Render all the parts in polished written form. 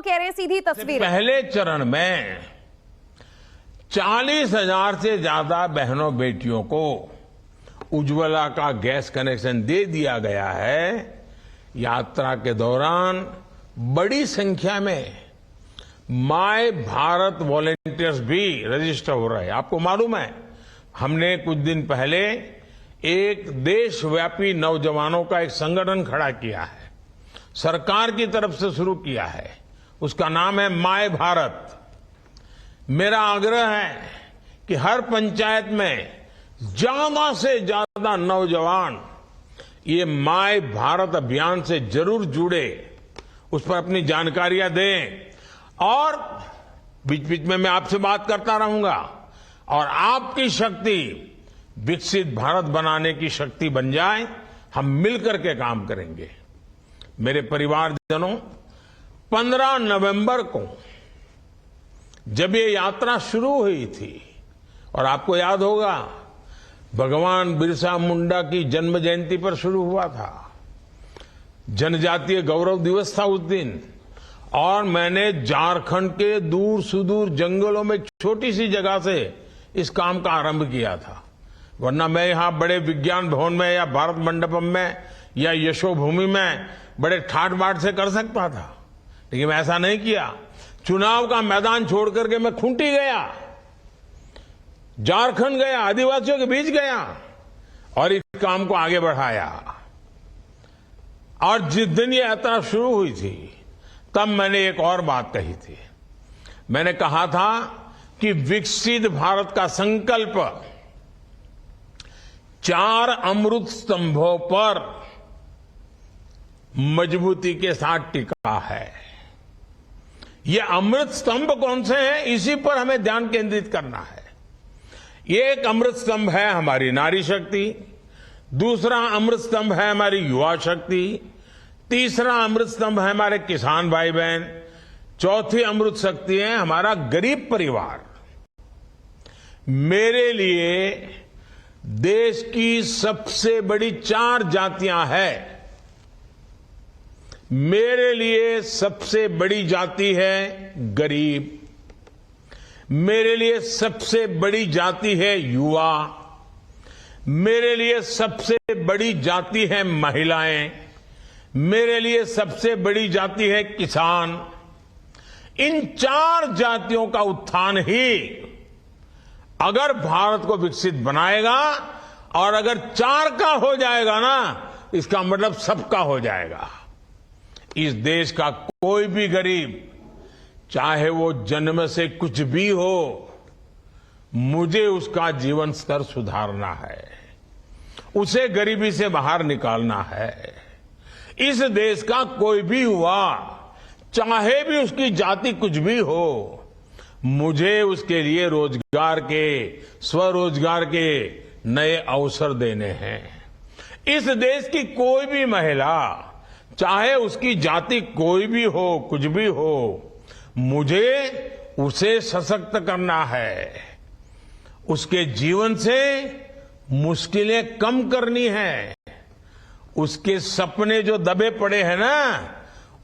कह रहे हैं सीधी तस्वीर। पहले चरण में 40,000 से ज्यादा बहनों बेटियों को उज्ज्वला का गैस कनेक्शन दे दिया गया है। यात्रा के दौरान बड़ी संख्या में माय भारत वॉलंटियर्स भी रजिस्टर हो रहे हैं। आपको मालूम है, हमने कुछ दिन पहले एक देशव्यापी नौजवानों का एक संगठन खड़ा किया है, सरकार की तरफ से शुरू किया है। उसका नाम है माय भारत। मेरा आग्रह है कि हर पंचायत में ज्यादा से ज्यादा नौजवान ये माय भारत अभियान से जरूर जुड़े, उस पर अपनी जानकारियां दें और बीच बीच में मैं आपसे बात करता रहूंगा और आपकी शक्ति विकसित भारत बनाने की शक्ति बन जाए। हम मिलकर के काम करेंगे। मेरे परिवारजनों, 15 नवंबर को जब ये यात्रा शुरू हुई थी, और आपको याद होगा भगवान बिरसा मुंडा की जन्म जयंती पर शुरू हुआ था, जनजातीय गौरव दिवस था उस दिन, और मैंने झारखंड के दूर सुदूर जंगलों में छोटी सी जगह से इस काम का आरंभ किया था। वरना मैं यहां बड़े विज्ञान भवन में या भारत मंडपम में या यशोभूमि में बड़े ठाट बाट से कर सकता था, लेकिन मैं ऐसा नहीं किया। चुनाव का मैदान छोड़ करके मैं खूंटी गया, झारखंड गया, आदिवासियों के बीच गया और इस काम को आगे बढ़ाया। और जिस दिन ये यात्रा शुरू हुई थी तब मैंने एक और बात कही थी। मैंने कहा था कि विकसित भारत का संकल्प 4 अमृत स्तंभों पर मजबूती के साथ टिका है। ये अमृत स्तंभ कौन से हैं, इसी पर हमें ध्यान केंद्रित करना है। ये एक अमृत स्तंभ है हमारी नारी शक्ति, दूसरा अमृत स्तंभ है हमारी युवा शक्ति, तीसरा अमृत स्तंभ है हमारे किसान भाई बहन, चौथी अमृत शक्ति है हमारा गरीब परिवार। मेरे लिए देश की सबसे बड़ी 4 जातियां हैं। मेरे लिए सबसे बड़ी जाति है गरीब, मेरे लिए सबसे बड़ी जाति है युवा, मेरे लिए सबसे बड़ी जाति है महिलाएं, मेरे लिए सबसे बड़ी जाति है किसान। इन 4 जातियों का उत्थान ही अगर भारत को विकसित बनाएगा, और अगर 4 का हो जाएगा ना, इसका मतलब सबका हो जाएगा। इस देश का कोई भी गरीब, चाहे वो जन्म से कुछ भी हो, मुझे उसका जीवन स्तर सुधारना है, उसे गरीबी से बाहर निकालना है। इस देश का कोई भी हुआ, चाहे भी उसकी जाति कुछ भी हो, मुझे उसके लिए रोजगार के, स्वरोजगार के नए अवसर देने हैं। इस देश की कोई भी महिला, चाहे उसकी जाति कोई भी हो, कुछ भी हो, मुझे उसे सशक्त करना है, उसके जीवन से मुश्किलें कम करनी है, उसके सपने जो दबे पड़े हैं ना,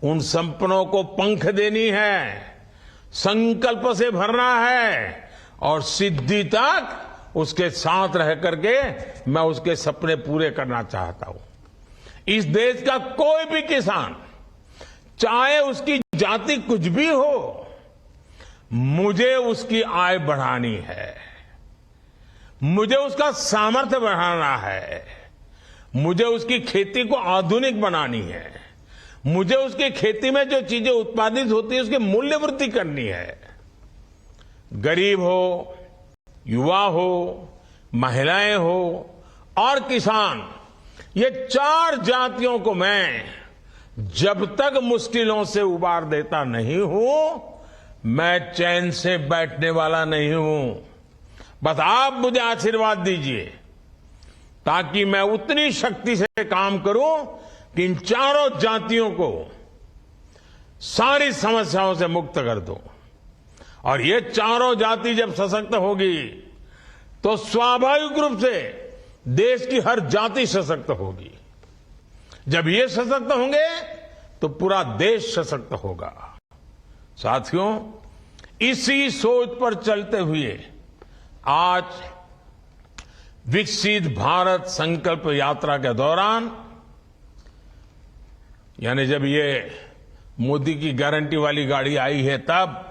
उन सपनों को पंख देनी है, संकल्प से भरना है, और सिद्धि तक उसके साथ रह करके मैं उसके सपने पूरे करना चाहता हूं। इस देश का कोई भी किसान, चाहे उसकी जाति कुछ भी हो, मुझे उसकी आय बढ़ानी है, मुझे उसका सामर्थ्य बढ़ाना है, मुझे उसकी खेती को आधुनिक बनानी है, मुझे उसकी खेती में जो चीजें उत्पादित होती है उसकी मूल्य वृद्धि करनी है। गरीब हो, युवा हो, महिलाएं हो और किसान, ये 4 जातियों को मैं जब तक मुश्किलों से उबार देता नहीं हूं, मैं चैन से बैठने वाला नहीं हूं। बस आप मुझे आशीर्वाद दीजिए ताकि मैं उतनी शक्ति से काम करूं कि इन 4 जातियों को सारी समस्याओं से मुक्त कर दूं। और ये 4 जाति जब सशक्त होगी तो स्वाभाविक रूप से देश की हर जाति सशक्त होगी। जब ये सशक्त होंगे तो पूरा देश सशक्त होगा। साथियों, इसी सोच पर चलते हुए आज विकसित भारत संकल्प यात्रा के दौरान, यानी जब ये मोदी की गारंटी वाली गाड़ी आई है, तब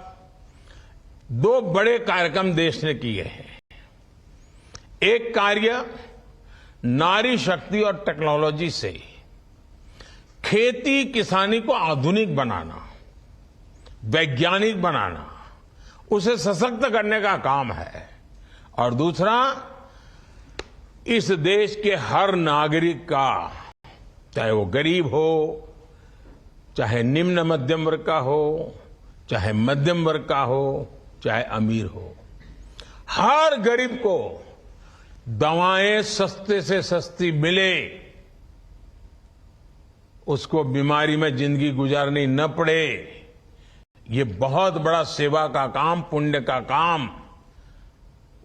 2 बड़े कार्यक्रम देश ने किए हैं। एक कार्य नारी शक्ति और टेक्नोलॉजी से खेती किसानी को आधुनिक बनाना, वैज्ञानिक बनाना, उसे सशक्त करने का काम है। और दूसरा, इस देश के हर नागरिक का, चाहे वो गरीब हो, चाहे निम्न मध्यम वर्ग का हो, चाहे मध्यम वर्ग का हो, चाहे अमीर हो, हर गरीब को दवाएं सस्ते से सस्ती मिले, उसको बीमारी में जिंदगी गुजारनी न पड़े, ये बहुत बड़ा सेवा का काम, पुण्य का काम,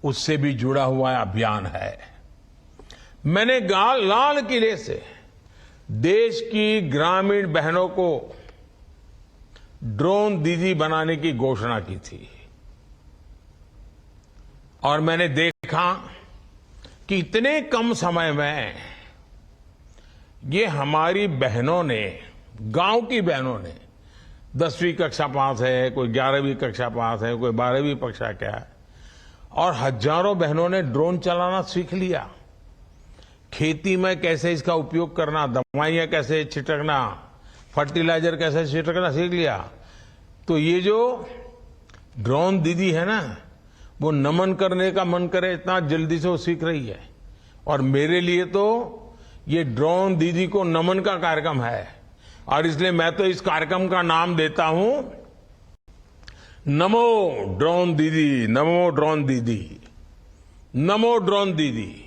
उससे भी जुड़ा हुआ अभियान है। मैंने लाल किले से देश की ग्रामीण बहनों को ड्रोन दीदी बनाने की घोषणा की थी और मैंने देखा कि इतने कम समय में ये हमारी बहनों ने, गांव की बहनों ने, 10वीं कक्षा पास है, कोई 11वीं कक्षा पास है, कोई 12वीं कक्षा क्या है, और हजारों बहनों ने ड्रोन चलाना सीख लिया। खेती में कैसे इसका उपयोग करना, दवाइयां कैसे छिटकना, फर्टिलाइजर कैसे छिटकना सीख लिया। तो ये जो ड्रोन दीदी है ना, वो नमन करने का मन करे इतना जल्दी से वो सीख रही है। और मेरे लिए तो ये ड्रोन दीदी को नमन का कार्यक्रम है, और इसलिए मैं तो इस कार्यक्रम का नाम देता हूं नमो ड्रोन दीदी, नमो ड्रोन दीदी, नमो ड्रोन दीदी।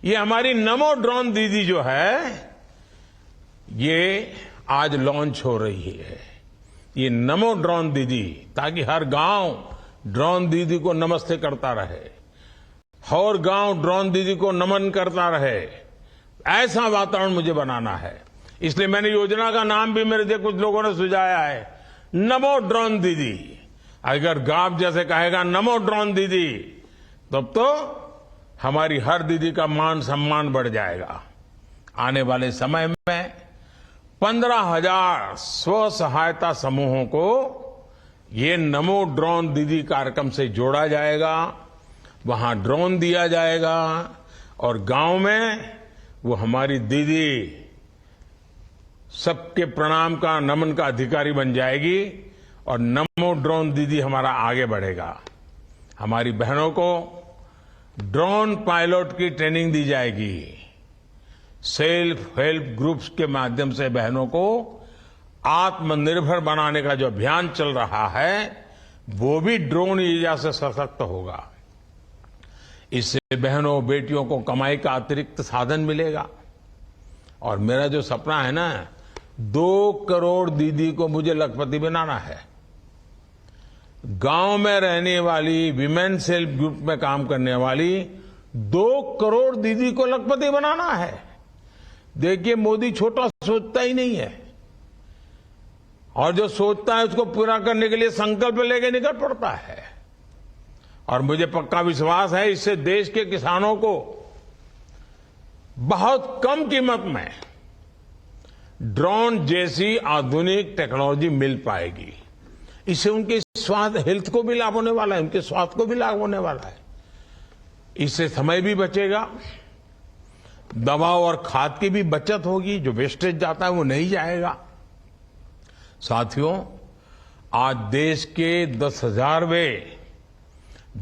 ये हमारी नमो ड्रोन दीदी जो है, ये आज लॉन्च हो रही है, ये नमो ड्रोन दीदी, ताकि हर गांव ड्रोन दीदी को नमस्ते करता रहे, हर गांव ड्रोन दीदी को नमन करता रहे। ऐसा वातावरण मुझे बनाना है। इसलिए मैंने योजना का नाम भी, मेरे से कुछ लोगों ने सुझाया है, नमो ड्रोन दीदी। अगर गांव जैसे कहेगा नमो ड्रोन दीदी, तब तो हमारी हर दीदी का मान सम्मान बढ़ जाएगा। आने वाले समय में 15,000 स्व सहायता समूहों को ये नमो ड्रोन दीदी कार्यक्रम से जोड़ा जाएगा, वहां ड्रोन दिया जाएगा, और गांव में वो हमारी दीदी सबके प्रणाम का, नमन का अधिकारी बन जाएगी, और नमो ड्रोन दीदी हमारा आगे बढ़ेगा। हमारी बहनों को ड्रोन पायलट की ट्रेनिंग दी जाएगी। सेल्फ हेल्प ग्रुप्स के माध्यम से बहनों को आत्मनिर्भर बनाने का जो अभियान चल रहा है, वो भी ड्रोन ऊर्जा से सशक्त होगा। इससे बहनों बेटियों को कमाई का अतिरिक्त साधन मिलेगा। और मेरा जो सपना है ना, 2 करोड़ दीदी को मुझे लखपति बनाना है। गांव में रहने वाली विमेन सेल्फ ग्रुप में काम करने वाली 2 करोड़ दीदी को लखपति बनाना है। देखिए, मोदी छोटा सोचता ही नहीं है, और जो सोचता है उसको पूरा करने के लिए संकल्प लेके निकल पड़ता है। और मुझे पक्का विश्वास है, इससे देश के किसानों को बहुत कम कीमत में ड्रोन जैसी आधुनिक टेक्नोलॉजी मिल पाएगी। इससे उनके स्वास्थ्य, हेल्थ को भी लाभ होने वाला है, उनके स्वास्थ्य को भी लाभ होने वाला है। इससे समय भी बचेगा, दवा और खाद की भी बचत होगी, जो वेस्टेज जाता है वो नहीं जाएगा। साथियों, आज देश के 10,000वें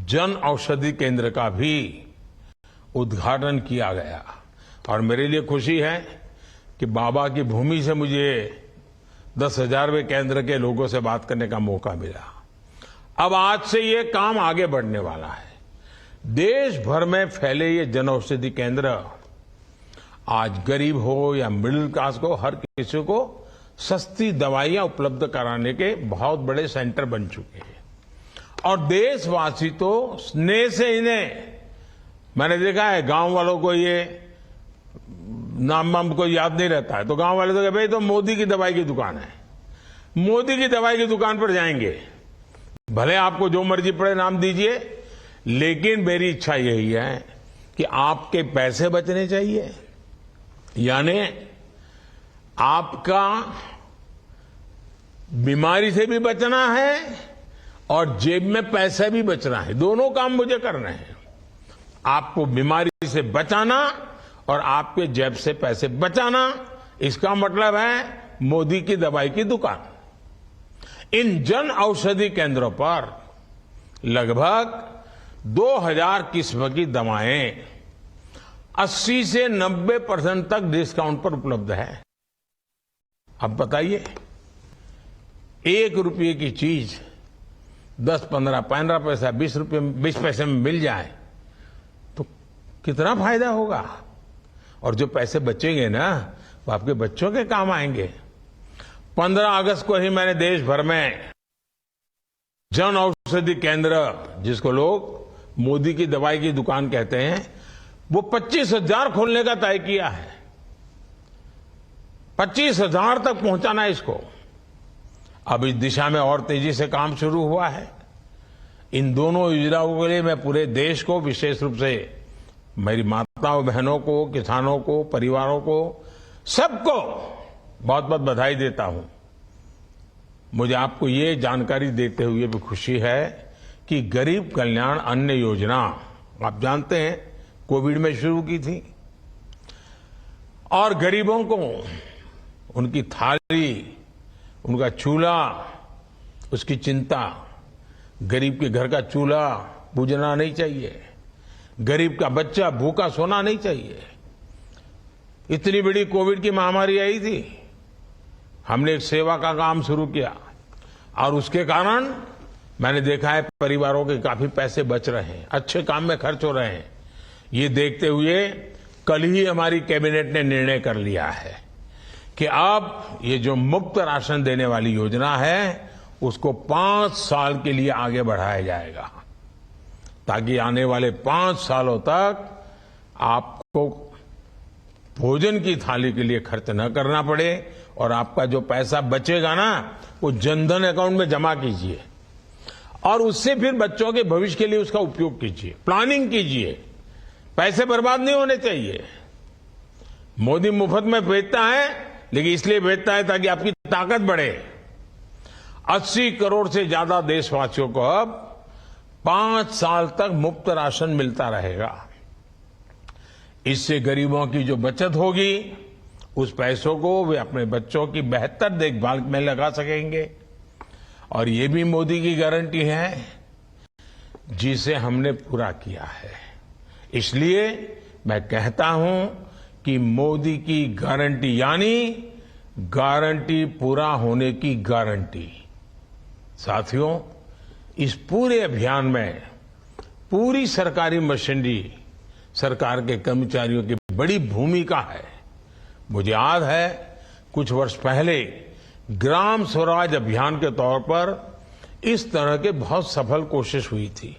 जन औषधि केंद्र का भी उद्घाटन किया गया, और मेरे लिए खुशी है कि बाबा की भूमि से मुझे 10,000वें केंद्र के लोगों से बात करने का मौका मिला। अब आज से ये काम आगे बढ़ने वाला है। देश भर में फैले ये जन औषधि केंद्र आज गरीब हो या मिडिल क्लास को, हर किसी को सस्ती दवाइयां उपलब्ध कराने के बहुत बड़े सेंटर बन चुके हैं। और देशवासी तो स्नेह से इन्हें, मैंने देखा है गांव वालों को ये नाम वाम को याद नहीं रहता है, तो गांव वाले तो कहते भाई तो मोदी की दवाई की दुकान है। मोदी की दवाई की दुकान पर जाएंगे, भले आपको जो मर्जी पड़े नाम दीजिए, लेकिन मेरी इच्छा यही है कि आपके पैसे बचने चाहिए, यानी आपका बीमारी से भी बचना है और जेब में पैसे भी बचना है। दोनों काम मुझे करने हैं, आपको बीमारी से बचाना और आपके जेब से पैसे बचाना। इसका मतलब है मोदी की दवाई की दुकान। इन जन औषधि केंद्रों पर लगभग 2000 किस्म की दवाएं 80 से 90% तक डिस्काउंट पर उपलब्ध है। अब बताइए, 1 रुपये की चीज 10, 15, 15 पैसा, 20 पैसे में मिल जाए तो कितना फायदा होगा। और जो पैसे बचेंगे ना, वो आपके बच्चों के काम आएंगे। 15 अगस्त को ही मैंने देश भर में जन औषधि केंद्र, जिसको लोग मोदी की दवाई की दुकान कहते हैं, वो 25,000 खोलने का तय किया है। 25,000 तक पहुंचाना है इसको। अब इस दिशा में और तेजी से काम शुरू हुआ है। इन दोनों योजनाओं के लिए मैं पूरे देश को, विशेष रूप से मेरी माताओं बहनों को, किसानों को, परिवारों को, सबको बहुत बहुत बधाई देता हूं। मुझे आपको ये जानकारी देते हुए भी खुशी है कि गरीब कल्याण अन्न योजना, आप जानते हैं, कोविड में शुरू की थी और गरीबों को उनकी थाली, उनका चूल्हा, उसकी चिंता। गरीब के घर का चूल्हा बुझना नहीं चाहिए, गरीब का बच्चा भूखा सोना नहीं चाहिए। इतनी बड़ी कोविड की महामारी आई थी, हमने एक सेवा का काम शुरू किया और उसके कारण मैंने देखा है परिवारों के काफी पैसे बच रहे हैं, अच्छे काम में खर्च हो रहे हैं। ये देखते हुए कल ही हमारी कैबिनेट ने निर्णय कर लिया है कि अब ये जो मुफ्त राशन देने वाली योजना है, उसको 5 साल के लिए आगे बढ़ाया जाएगा, ताकि आने वाले 5 सालों तक आपको भोजन की थाली के लिए खर्च न करना पड़े और आपका जो पैसा बचेगा ना, वो जनधन अकाउंट में जमा कीजिए और उससे फिर बच्चों के भविष्य के लिए उसका उपयोग कीजिए, प्लानिंग कीजिए। पैसे बर्बाद नहीं होने चाहिए। मोदी मुफ्त में भेजता है, लेकिन इसलिए भेजता है ताकि आपकी ताकत बढ़े। 80 करोड़ से ज्यादा देशवासियों को अब 5 साल तक मुफ्त राशन मिलता रहेगा। इससे गरीबों की जो बचत होगी, उस पैसों को वे अपने बच्चों की बेहतर देखभाल में लगा सकेंगे। और ये भी मोदी की गारंटी है, जिसे हमने पूरा किया है। इसलिए मैं कहता हूं कि मोदी की गारंटी यानी गारंटी पूरा होने की गारंटी। साथियों, इस पूरे अभियान में पूरी सरकारी मशीनरी, सरकार के कर्मचारियों की बड़ी भूमिका है। मुझे याद है, कुछ वर्ष पहले ग्राम स्वराज अभियान के तौर पर इस तरह के बहुत सफल कोशिश हुई थी।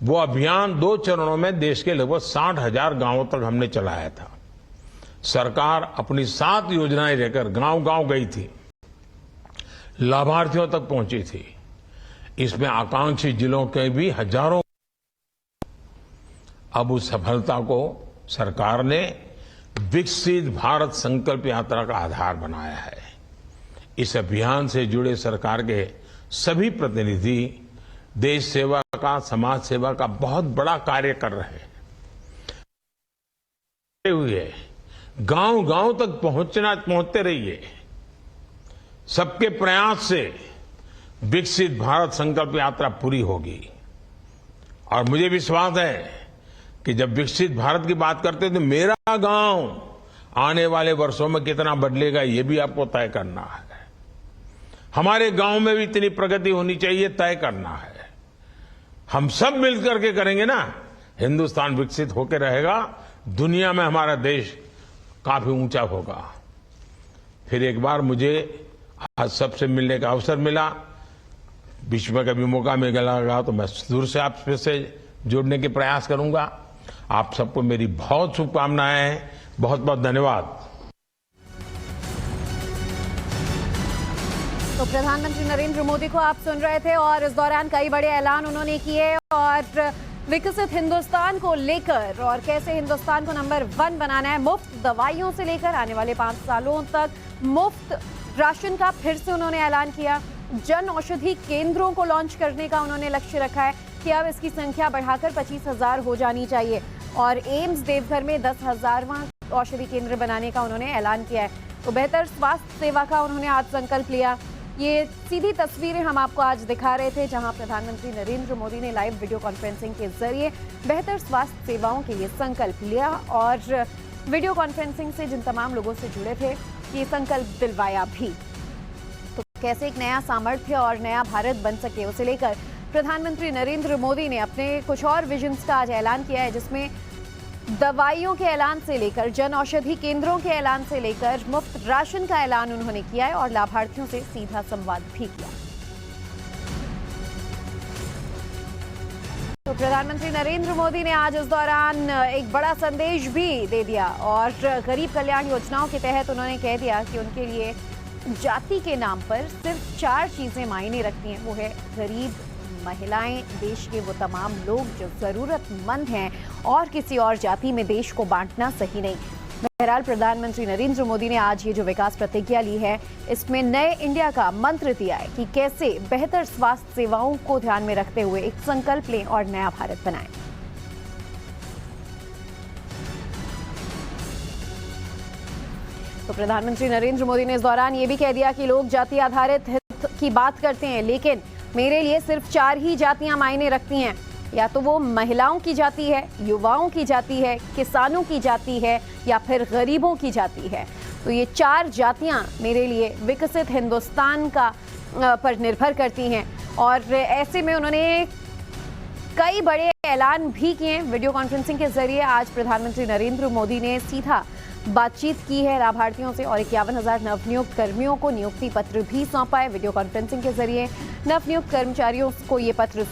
वो अभियान 2 चरणों में देश के लगभग 60,000 गांवों तक हमने चलाया था। सरकार अपनी 7 योजनाएं लेकर गांव-गांव गई थी, लाभार्थियों तक पहुंची थी। इसमें आकांक्षी जिलों के भी हजारों। अब उस सफलता को सरकार ने विकसित भारत संकल्प यात्रा का आधार बनाया है। इस अभियान से जुड़े सरकार के सभी प्रतिनिधि देश सेवा का, समाज सेवा का बहुत बड़ा कार्य कर रहे हैं। हुए गांव-गांव तक पहुंचते रहिए। सबके प्रयास से विकसित भारत संकल्प यात्रा पूरी होगी। और मुझे विश्वास है कि जब विकसित भारत की बात करते हैं तो मेरा गांव आने वाले वर्षों में कितना बदलेगा, ये भी आपको तय करना है। हमारे गांव में भी इतनी प्रगति होनी चाहिए, तय करना है। हम सब मिलकर के करेंगे ना, हिंदुस्तान विकसित होकर रहेगा, दुनिया में हमारा देश काफी ऊंचा होगा। फिर एक बार मुझे आज सबसे मिलने का अवसर मिला, बीच में कभी मौका मिलेगा तो मैं दूर से आप से जुड़ने के प्रयास करूंगा। आप सबको मेरी बहुत शुभकामनाएं हैं। बहुत बहुत धन्यवाद। तो प्रधानमंत्री नरेंद्र मोदी को आप सुन रहे थे और इस दौरान कई बड़े ऐलान उन्होंने किए और विकसित हिंदुस्तान को लेकर और कैसे हिंदुस्तान को नंबर 1 बनाना है। मुफ्त दवाइयों से लेकर आने वाले 5 सालों तक मुफ्त राशन का फिर से उन्होंने ऐलान किया। जन औषधि केंद्रों को लॉन्च करने का उन्होंने लक्ष्य रखा है कि अब इसकी संख्या बढ़ाकर 25,000 हो जानी चाहिए और एम्स देवघर में 10,000वां औषधि केंद्र बनाने का उन्होंने ऐलान किया है। तो बेहतर स्वास्थ्य सेवा का उन्होंने आज संकल्प लिया। ये सीधी तस्वीरें हम आपको आज दिखा रहे थे जहां प्रधानमंत्री नरेंद्र मोदी ने लाइव वीडियो कॉन्फ्रेंसिंग के जरिए बेहतर स्वास्थ्य सेवाओं के लिए संकल्प लिया और वीडियो कॉन्फ्रेंसिंग से जिन तमाम लोगों से जुड़े थे ये संकल्प दिलवाया भी। तो कैसे एक नया सामर्थ्य और नया भारत बन सके उसे लेकर प्रधानमंत्री नरेंद्र मोदी ने अपने कुछ और विजन्स का आज ऐलान किया है, जिसमें दवाइयों के ऐलान से लेकर जन औषधि केंद्रों के ऐलान से लेकर मुफ्त राशन का ऐलान उन्होंने किया है और लाभार्थियों से सीधा संवाद भी किया। तो प्रधानमंत्री नरेंद्र मोदी ने आज इस दौरान एक बड़ा संदेश भी दे दिया और गरीब कल्याण योजनाओं के तहत उन्होंने कह दिया कि उनके लिए जाति के नाम पर सिर्फ 4 चीजें मायने रखती हैं। वो है गरीब, महिलाएं, देश के वो तमाम लोग जो जरूरतमंद हैं और किसी और जाति में देश को बांटना सही नहीं। बहरहाल प्रधानमंत्री नरेंद्र मोदी ने आज ये जो विकास प्रतिज्ञा ली है इसमें नए इंडिया का मंत्र दिया है कि कैसे बेहतर स्वास्थ्य सेवाओं को ध्यान में रखते हुए एक संकल्प लें और नया भारत बनाएं। तो प्रधानमंत्री नरेंद्र मोदी ने इस दौरान ये भी कह दिया कि लोग जाति आधारित हित की बात करते हैं, लेकिन मेरे लिए सिर्फ 4 ही जातियां मायने रखती हैं। या तो वो महिलाओं की जाति है, युवाओं की जाति है, किसानों की जाति है या फिर गरीबों की जाति है। तो ये 4 जातियां मेरे लिए विकसित हिंदुस्तान का पर निर्भर करती हैं और ऐसे में उन्होंने कई बड़े ऐलान भी किए। वीडियो कॉन्फ्रेंसिंग के जरिए आज प्रधानमंत्री नरेंद्र मोदी ने सीधा बातचीत की है लाभार्थियों से और 51,000 नवनियुक्त कर्मियों को नियुक्ति पत्र भी सौंपा है। वीडियो कॉन्फ्रेंसिंग के जरिए नवनियुक्त कर्मचारियों को ये पत्र